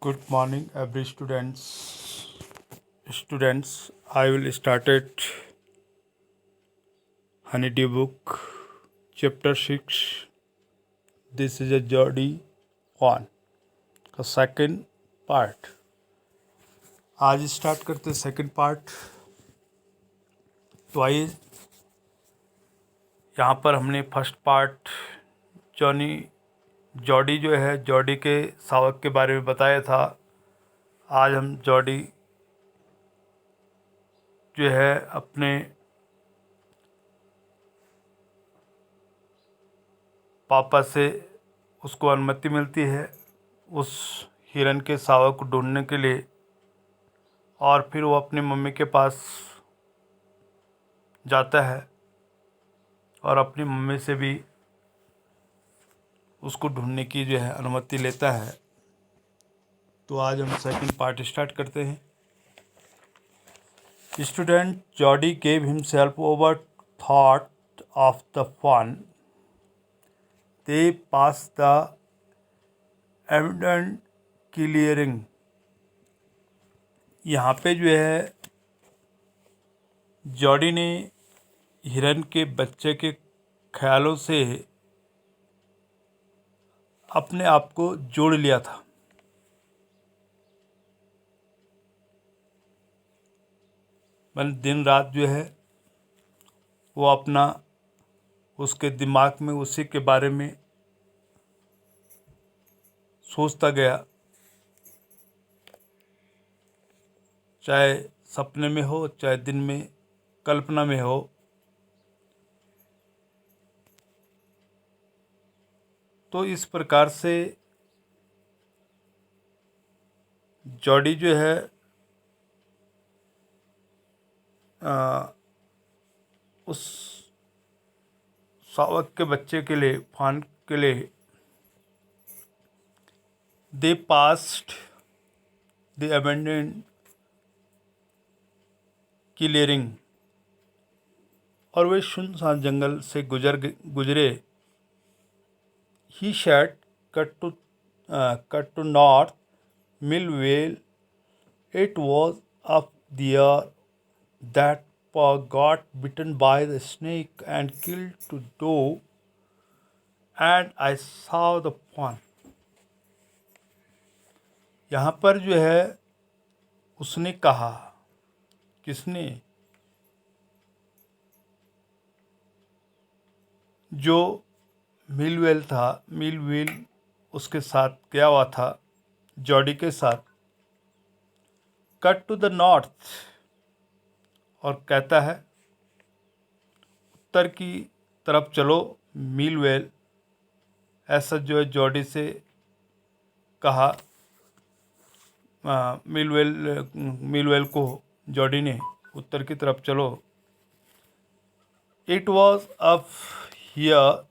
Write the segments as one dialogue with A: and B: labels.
A: Good morning, every students. Students, I will start it. Honeydew book, chapter 6. This is a Jody one, का second part. आज start करते second part. तो आइए, यहाँ पर हमने फर्स्ट पार्ट जॉडी जो है जॉडी के शावक के बारे में बताया था। आज हम जॉडी जो है अपने पापा से उसको अनुमति मिलती है उस हिरन के शावक को ढूंढने के लिए, और फिर वो अपनी मम्मी के पास जाता है और अपनी मम्मी से भी उसको ढूंढने की जो है अनुमति लेता है। तो आज हम सेकंड पार्ट स्टार्ट करते हैं। Student Jody gave himself over thought of the fun. They pass the evident clearing. यहाँ पे जो है जॉडी ने हिरन के बच्चे के ख्यालों से अपने आप को जोड़ लिया था। मैंने दिन रात जो है वो अपना उसके दिमाग में उसी के बारे में सोचता गया, चाहे सपने में हो चाहे दिन में कल्पना में हो। तो इस प्रकार से जॉडी जो है उस शावक के बच्चे के लिए फान के लिए they past the abandoned clearing, और वे सुनसान जंगल से गुजरे। He shed cut to north Millwell. It was up द year that Paw got bitten by the snake and killed to do, and I saw the fun. यहाँ पर जो है उसने कहा, किसने? जो मिलवेल था, मिलवेल उसके साथ गया हुआ था जॉडी के साथ। कट टू द नॉर्थ, और कहता है उत्तर की तरफ चलो मिलवेल। ऐसा जो है जॉडी से कहा मिलवेल को जॉडी ने, उत्तर की तरफ चलो। It was up here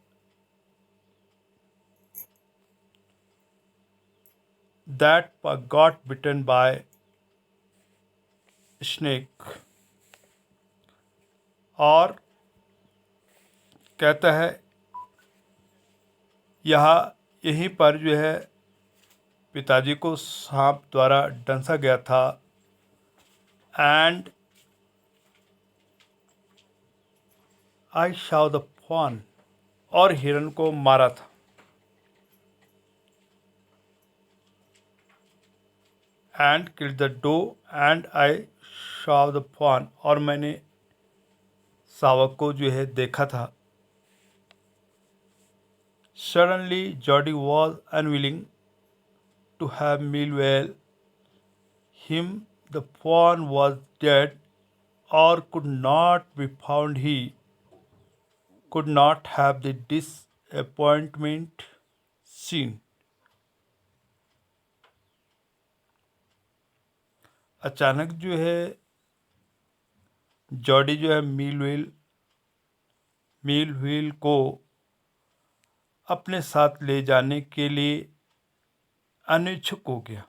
A: that got bitten by snake, और कहता है यहीं पर जो है पिताजी को सांप द्वारा डंसा गया था। And I saw the fawn, और हिरन को मारा था। And kill the doe and I saw the fawn, और मैंने शावक को जो है देखा था। Suddenly Jody was unwilling to have Millwell him. The fawn was dead or could not be found. He could not have the disappointment seen. अचानक जो है जॉडी जो है मिलव्हील को अपने साथ ले जाने के लिए अनिच्छुक हो गया।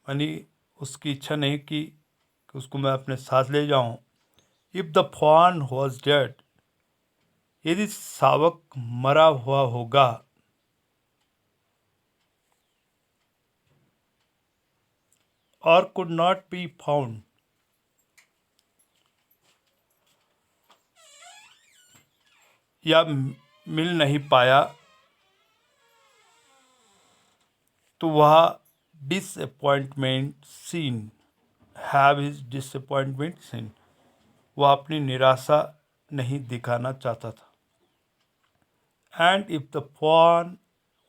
A: यानी उसकी इच्छा नहीं की कि उसको मैं अपने साथ ले जाऊं। If the fawn was dead, यदि शावक मरा हुआ होगा और कुड नॉट बी फाउंड, या मिल नहीं पाया, तो वह disappointment seen, have his disappointment seen, वह अपनी निराशा नहीं दिखाना चाहता था। And if the fawn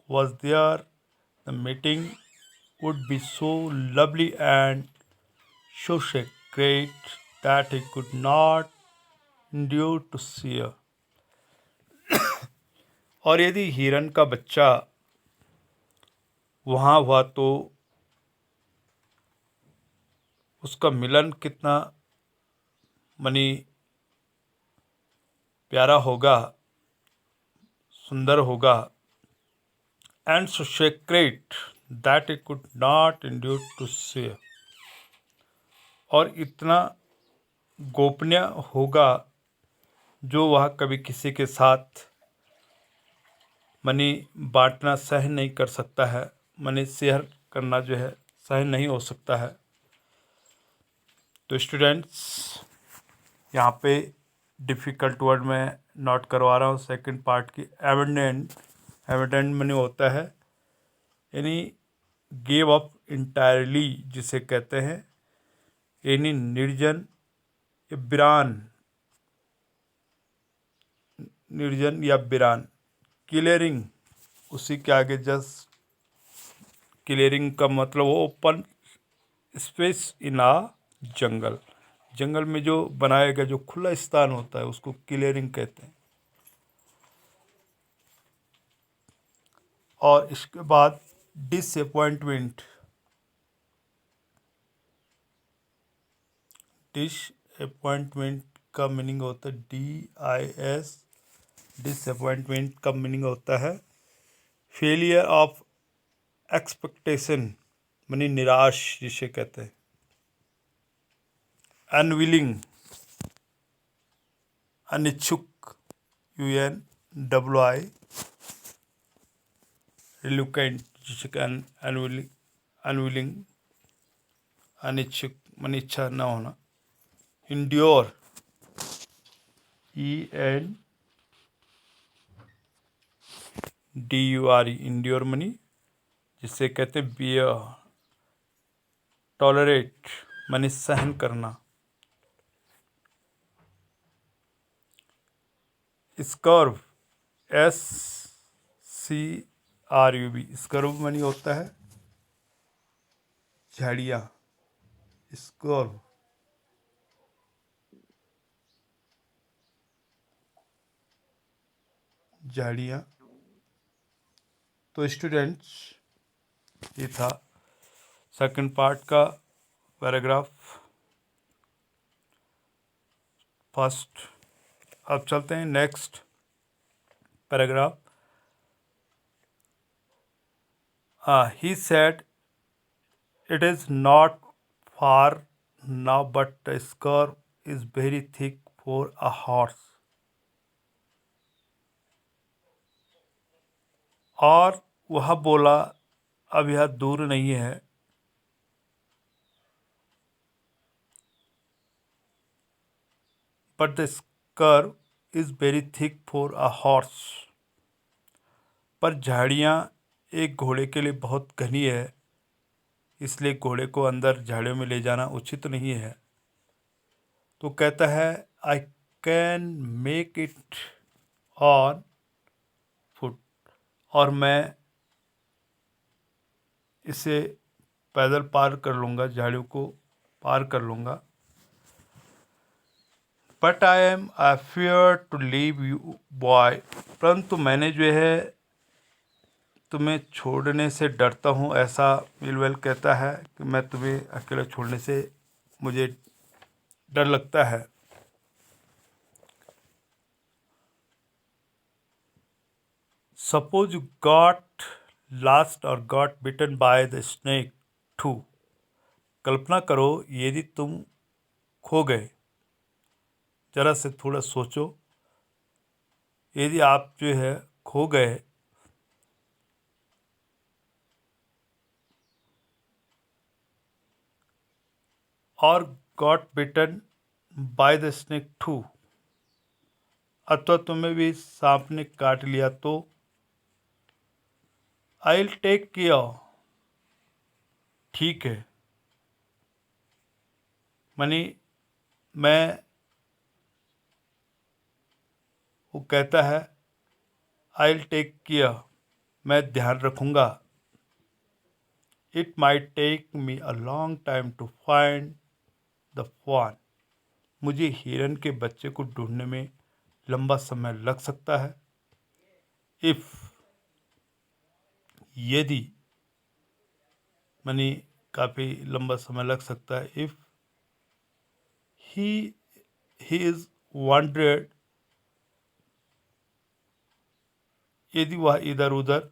A: was there, the meeting would be so lovely and so sacred that he could not endure to see her. और यदि हिरन का बच्चा वहाँ हुआ तो उसका मिलन कितना मनी प्यारा होगा, सुंदर होगा। And so sacred that it could not endure to see, और इतना गोपनीय होगा जो वह कभी किसी के साथ मनी बांटना सहन नहीं कर सकता है, मनी शेयर करना जो है सहन नहीं हो सकता है। तो स्टूडेंट्स, यहाँ पे डिफ़िकल्ट वर्ड में नोट करवा रहा हूँ सेकंड पार्ट की। एविडेंट, एविडेंट मनी होता है यानी गिव अप इंटायरली जिसे कहते हैं, यानी निर्जन या बिरान, निर्जन या बिरान। क्लियरिंग, उसी के आगे जस्ट क्लियरिंग का मतलब ओपन स्पेस इन आ जंगल, जंगल में जो बनाया गया जो खुला स्थान होता है उसको क्लियरिंग कहते हैं। और इसके बाद डिसअपॉइंटमेंट, डिसअपॉइंटमेंट का मीनिंग होता है DIS, डिसअपॉइंटमेंट का मीनिंग होता है फेलियर ऑफ एक्सपेक्टेशन, मानी निराश जिसे कहते हैं। अनविलिंग, अनिच्छुक, UNWI, रिलुकेंट जिसे अनविलिंग, अनविलिंग अनिच्छुक मन इच्छा न होना। इंड्योर, ENDURE, इंड्योर मनी जिसे कहते हैं बियर। टॉलरेट मनी सहन करना। स्कर्व, SCRUB, स्कर्व मनी होता है झाड़ियाँ। स्कर्व, झाड़ियाँ। तो स्टूडेंट्स, ये था सेकंड पार्ट का पैराग्राफ फर्स्ट। अब चलते हैं next paragraph. He said it is not far now but the scrub is very thick for a horse. और वह बोला अब यह दूर नहीं है, but the scrub is very thick for a horse, पर झाड़ियाँ एक घोड़े के लिए बहुत घनी है, इसलिए घोड़े को अंदर झाड़ियों में ले जाना उचित नहीं है। तो कहता है I can make it on foot, और मैं इसे पैदल पार कर लूँगा, झाड़ियों को पार कर लूँगा। But I am afraid to leave you boy, परंतु मैंने जो है तुम्हें छोड़ने से डरता हूँ। ऐसा मिलवेल कहता है कि मैं तुम्हें अकेला छोड़ने से मुझे डर लगता है। सपोज यू गॉट लास्ट और got bitten by the snake too, कल्पना करो यदि तुम खो गए। जरा से थोड़ा सोचो, यदि आप जो है खो गए और got bitten by the snake too, अथवा तुम्हें भी सांप ने काट लिया तो आई विल टेक केयर, ठीक है, मनी मैं, वो कहता है आई विल टेक केयर, मैं ध्यान रखूँगा। It might take me a long time to find the fawn, मुझे हिरन के बच्चे को ढूंढने में लंबा समय लग सकता है। इफ़, यदि, मनी काफ़ी लंबा समय लग सकता है। If he he is wanted, यदि वह इधर उधर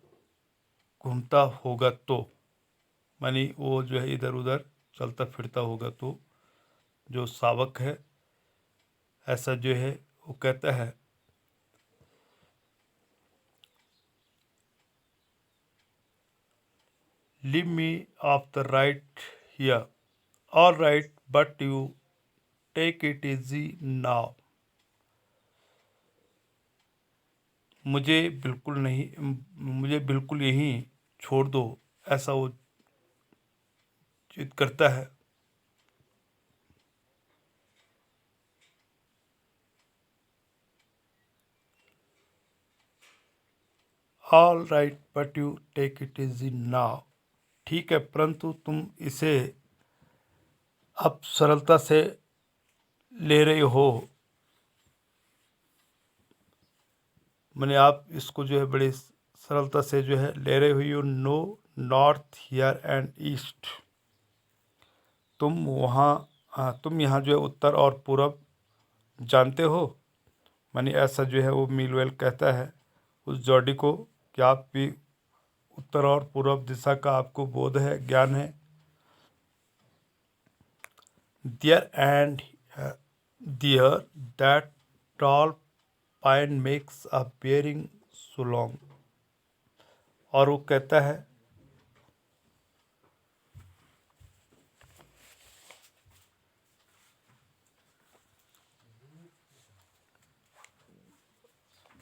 A: घूमता होगा तो, मानी वो जो है इधर उधर चलता फिरता होगा तो, जो शावक है ऐसा जो है वो कहता है leave me off the right here, all right but you take it easy now, मुझे बिल्कुल यहीं छोड़ दो, ऐसा वो जिद करता है। All right but you take it easy now, ठीक है परंतु तुम इसे अब सरलता से ले रहे हो, मैंने आप इसको जो है बड़ी सरलता से जो है ले रहे हो। You know north here and east, तुम यहाँ जो है उत्तर और पूरब जानते हो। मानी ऐसा जो है वो मिलवेल कहता है उस जॉडी को कि आप भी उत्तर और पूर्व दिशा का आपको बोध है, ज्ञान है। There and there that tall pine makes a bearing so long, और वो कहता है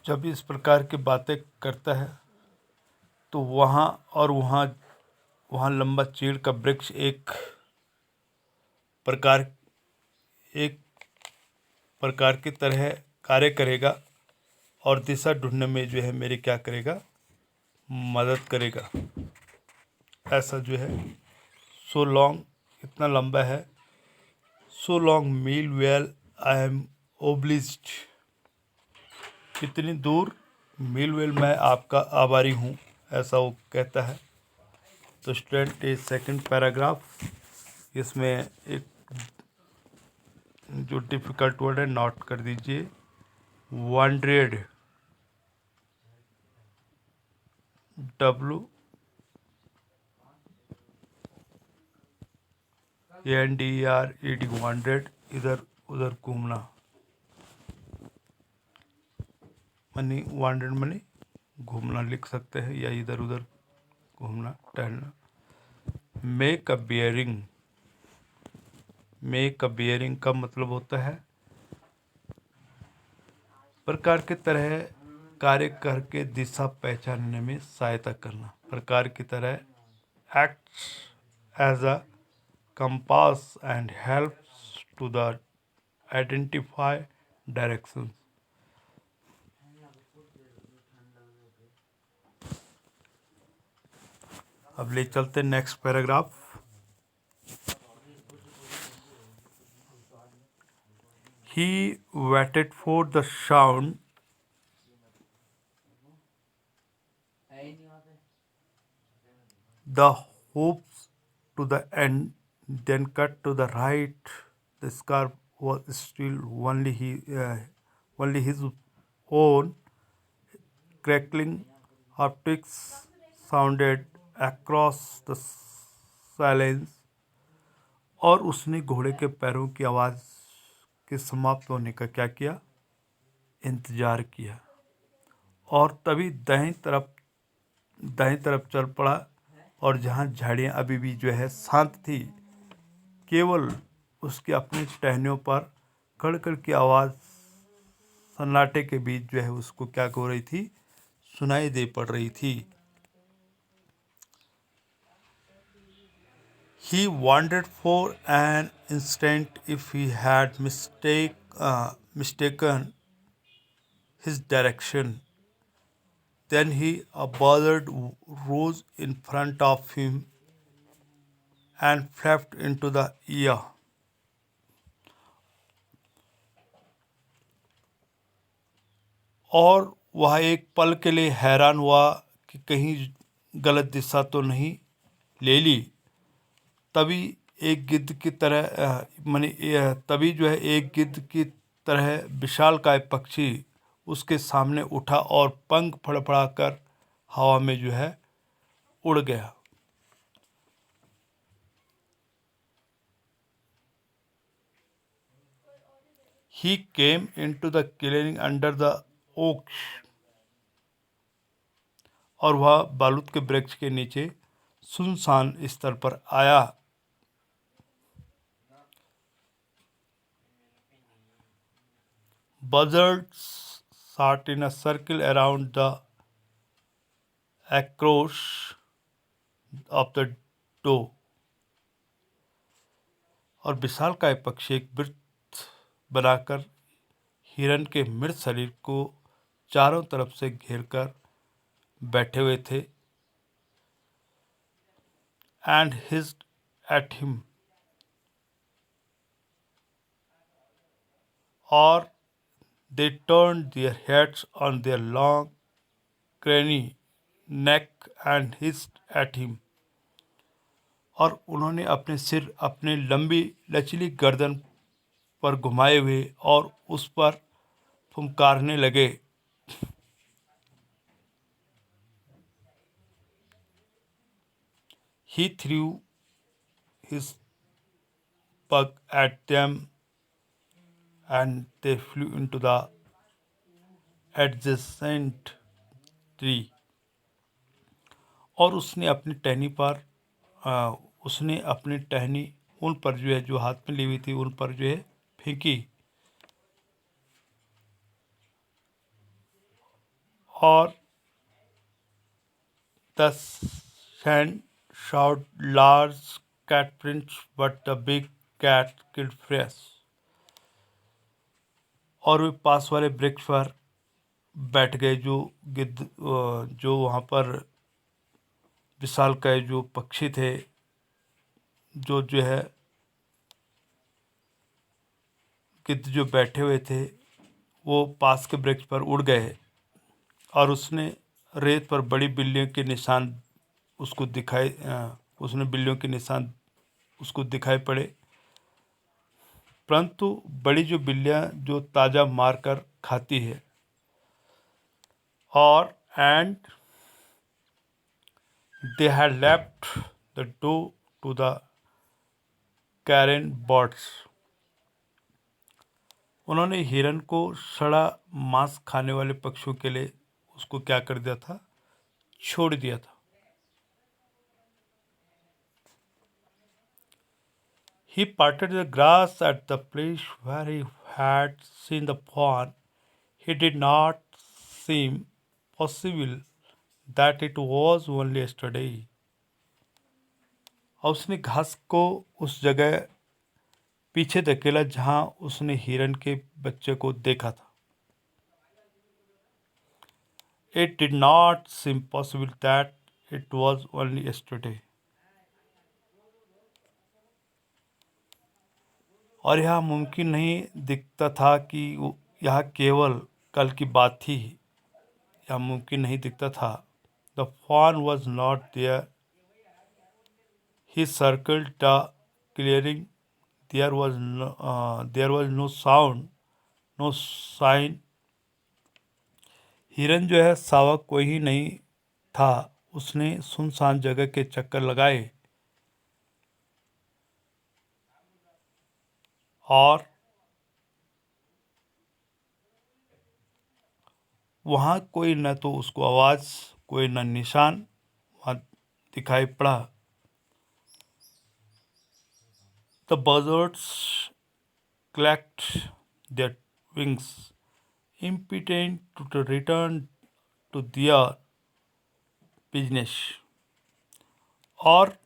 A: जब इस प्रकार की बातें करता है तो वहाँ लंबा चीड़ का वृक्ष प्रकार एक प्रकार की तरह कार्य करेगा और दिशा ढूंढने में जो है मेरी क्या करेगा, मदद करेगा। ऐसा जो है सो लॉन्ग इतना लंबा है, so long mile well I am obliged, इतनी दूर मील वेल मैं आपका आभारी हूँ, ऐसा वो कहता है। तो स्टूडेंट ये सेकंड पैराग्राफ, इसमें एक जो डिफ़िकल्ट वर्ड है नोट कर दीजिए। वांड्रेड, WANDERED, वांड्रेड, इधर उधर घूमना, मनी वांड्रेड मनी घूमना लिख सकते हैं, या इधर उधर घूमना टहलना। Make a bearing, make a bearing का मतलब होता है प्रकार की तरह कार्य करके दिशा पहचानने में सहायता करना, प्रकार की तरह acts as a compass and helps to the identify directions. अब ले चलते next paragraph. He waited for the sound the hoops to the end, then cut to the right. The scarf was still only his own. Crackling optics sounded across the silence, और उसने घोड़े के पैरों की आवाज़ के समाप्त होने का क्या किया, इंतज़ार किया। और तभी दाहिनी तरफ चल पड़ा, और जहाँ झाड़ियाँ अभी भी जो है शांत थी, केवल उसके अपने टहनियों पर कड़कड़ की आवाज़ सन्नाटे के बीच जो है उसको क्या हो रही थी, सुनाई दे पड़ रही थी। He wondered for an instant if he had mistaken his direction. Then a buzzard rose in front of him and flapped into the air. और वह एक पल के लिए हैरान हुआ कि कहीं गलत दिशा तो नहीं ले ली। तभी एक गिद्ध की तरह तभी जो है एक गिद्ध की तरह विशालकाय पक्षी उसके सामने उठा और पंख फड़फड़ाकर हवा में जो है उड़ गया। He came into the clearing under the oaks, और वह बालूत के वृक्ष के नीचे सुनसान स्थल पर आया। Buzzards sat in a circle around the across of the door, और विशालकाय पक्षी एक वृत्त बनाकर हिरन के मृत शरीर को चारों तरफ से घेरकर बैठे हुए थे। एंड हिस्ड एट हिम, और they turned their heads on their long cranny neck and hissed at him, और उन्होंने अपने सिर अपने लंबी लचीली गर्दन पर घुमाए हुए और उस पर फुंकारने लगे। He threw his bug at them and they flew into the adjacent tree, और उसने अपनी टहनी उन पर जो है जो हाथ में ली हुई थी उन पर जो है फेंकी, और the sand showed large cat prints but the big cat killed fresh, और वे पास वाले वृक्ष पर बैठ गए। जो वहाँ पर विशालकाय जो पक्षी थे, जो है गिद्ध जो बैठे हुए थे, वो पास के वृक्ष पर उड़ गए, और उसने रेत पर बड़ी बिल्लियों के निशान उसने बिल्लियों के निशान उसको दिखाई पड़े, परंतु बड़ी जो बिल्लियाँ जो ताज़ा मार कर खाती है, और and they had left the doe to the carrion birds, उन्होंने हिरन को सड़ा मांस खाने वाले पक्षियों के लिए उसको क्या कर दिया था, छोड़ दिया था। He parted the grass at the place where he had seen the fawn. It did not seem possible that it was only yesterday. और उसने घास को उस जगह पीछे धकेला जहां उसने हिरन के बच्चे को देखा था। It did not seem possible that it was only yesterday. और यह मुमकिन नहीं दिखता था कि यह केवल कल की बात थी। यह मुमकिन नहीं दिखता था। The fawn was not there. He circled the clearing. There was no sound, no sign. हिरन जो है सावा कोई ही नहीं था। उसने सुनसान जगह के चक्कर लगाए और वहाँ कोई न तो उसको आवाज़, कोई न निशान वहाँ दिखाई पड़ा। The birds clacked their wings, impotent to return to their business. और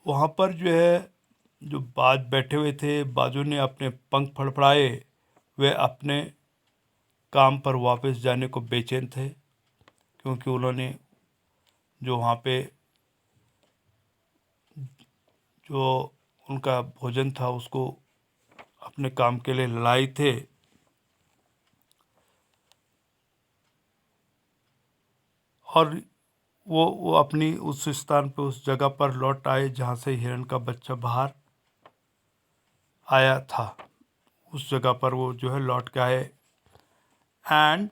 A: वहाँ पर जो है, जो बाज बैठे हुए थे, बाजों ने अपने पंख फड़फड़ाए। वे अपने काम पर वापस जाने को बेचैन थे, क्योंकि उन्होंने जो वहाँ पे जो उनका भोजन था उसको अपने काम के लिए लड़ाई थे। और वो अपनी उस स्थान पे, उस जगह पर लौट आए जहाँ से हिरण का बच्चा बाहर आया था। उस जगह पर वो जो है लौट के आए। And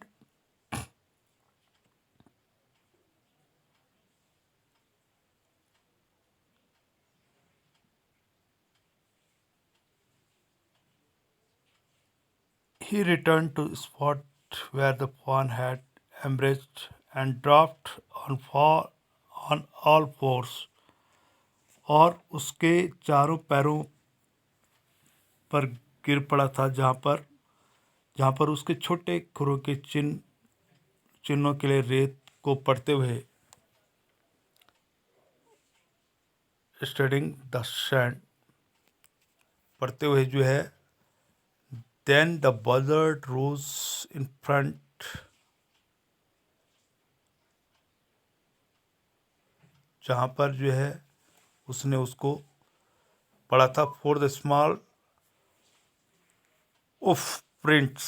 A: he returned to the spot where the fawn had embraced and dropped on all fours, और उसके चारों पैरों पर गिर पड़ा था, जहाँ पर उसके छोटे खुरों के चिन्हों के लिए रेत को पड़ते हुए, स्टडिंग द सैंड, पड़ते हुए जो है। Then the buzzard rose in front, जहाँ पर जो है उसने उसको पढ़ा था। For the smell of prints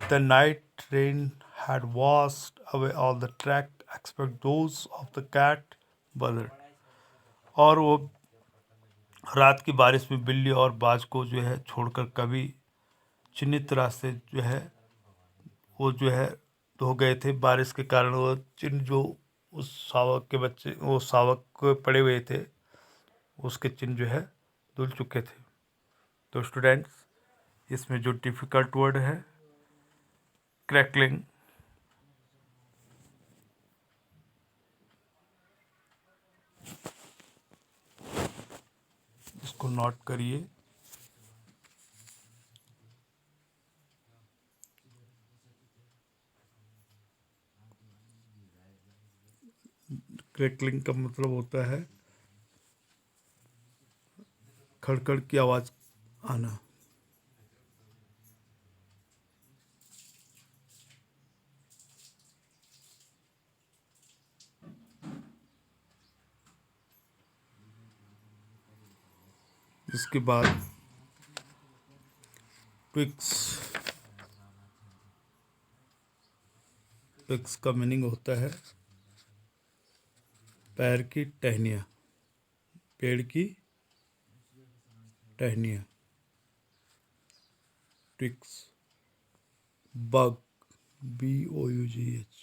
A: the night rain had washed away all the track except those of the cat buzzard। और वो रात की बारिश में बिल्ली और बाज को जो है छोड़कर कभी चिन्हित रास्ते जो है वो जो है धो गए थे। बारिश के कारण वो चिन्ह जो उस शावक के बच्चे, वो शावक को पड़े हुए थे, उसके चिन्ह जो है धुल चुके थे। तो स्टूडेंट्स, इसमें जो डिफ़िकल्ट वर्ड है क्रैकलिंग, इसको नोट करिए। क्रैकलिंग का मतलब होता है खड़खड़ की आवाज़ आना। इसके बाद ट्विक्स, ट्विक्स का मीनिंग होता है पैर की टहनियाँ, पेड़ की टहनियाँ। Twigs, bough, BOUGH,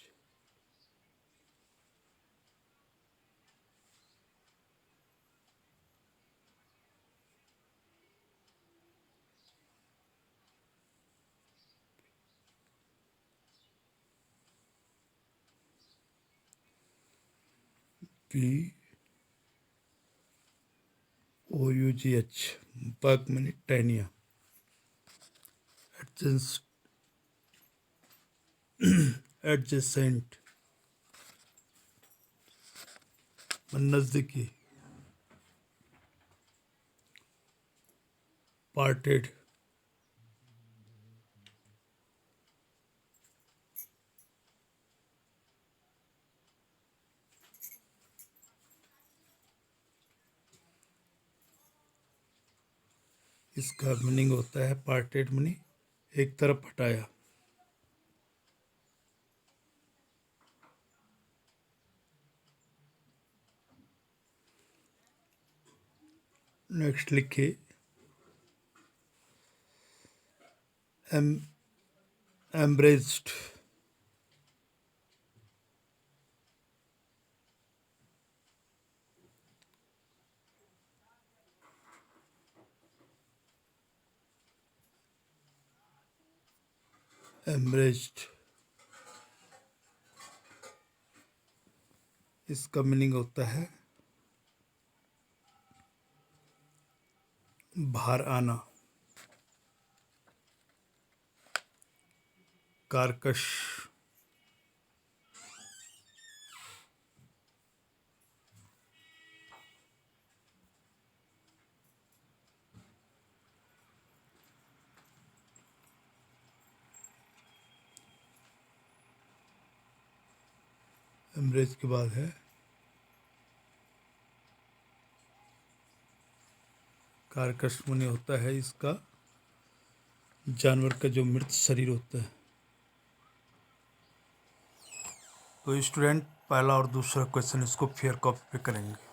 A: BOUGH, bough मनी टहनियाँ। एडजेसेंट, नज़दीकी। पार्टेड, इसका मीनिंग होता है पार्टेड मनी एक तरफ हटाया। नेक्स्ट लिखिए एम्ब्रेस्ड, एम्ब्रेस्ड, इसका मीनिंग होता है बाहर आना। कारकश, एम्ब्रेज के बाद है कारकश, माने होता है इसका जानवर का जो मृत शरीर होता है। तो स्टूडेंट पहला और दूसरा क्वेश्चन इसको फेयर कॉपी पे करेंगे।